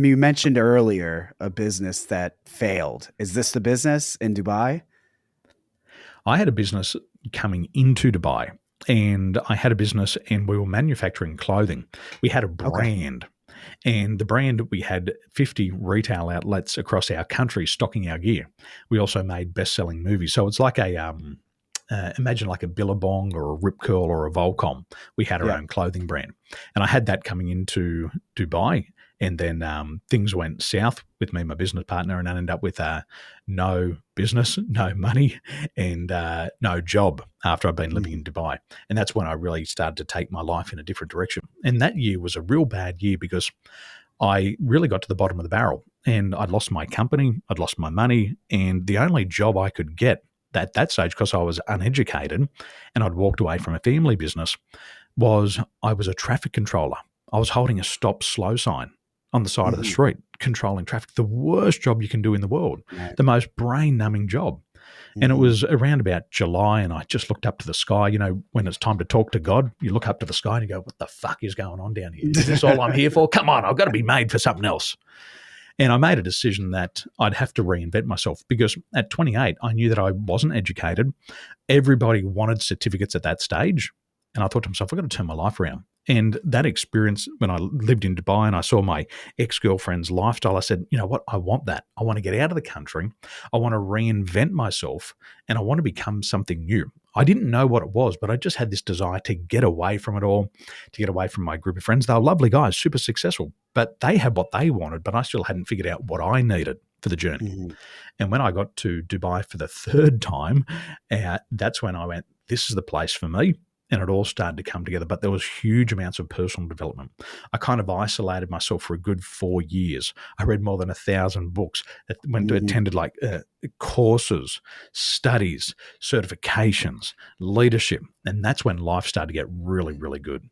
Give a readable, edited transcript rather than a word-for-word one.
You mentioned earlier a business that failed. Is this the business in Dubai? I had a business coming into Dubai, and I had a business and we were manufacturing clothing. We had a Okay. brand, and the brand, we had 50 retail outlets across our country stocking our gear. We also made best-selling movies. So it's like imagine like a Billabong or a Rip Curl or a Volcom. We had our Yeah. own clothing brand. And I had that coming into Dubai. And then things went south with me and my business partner, and I ended up with no business, no money, and no job after I'd been living Mhm. in Dubai. And that's when I really started to take my life in a different direction. And that year was a real bad year because I really got to the bottom of the barrel, and I'd lost my company, I'd lost my money, and the only job I could get at that stage, because I was uneducated and I'd walked away from a family business, was I was a traffic controller. I was holding a stop slow sign on the side of the Mhm. street, controlling traffic. The worst job you can do in the world, Right. the most brain numbing job. And it Mhm. was around about July, and I just looked up to the sky. You know, when it's time to talk to God, you look up to the sky and you go, what the fuck is going on down here? Is this all I'm here for? Come on, I've got to be made for something else. And I made a decision that I'd have to reinvent myself because at 28, I knew that I wasn't educated. Everybody wanted certificates at that stage. And I thought to myself, I've got to turn my life around. And that experience when I lived in Dubai and I saw my ex-girlfriend's lifestyle, I said, you know what? I want that. I want to get out of the country. I want to reinvent myself, and I want to become something new. I didn't know what it was, but I just had this desire to get away from it all, to get away from my group of friends. They were lovely guys, super successful, but they had what they wanted, but I still hadn't figured out what I needed for the journey. Mhm. And when I got to Dubai for the third time, that's when I went, this is the place for me. And it all started to come together. But there was huge amounts of personal development. I kind of isolated myself for a good 4 years. I read more than 1,000 books, went to Mhm. attended like courses, studies, certifications, leadership. And that's when life started to get really, really good.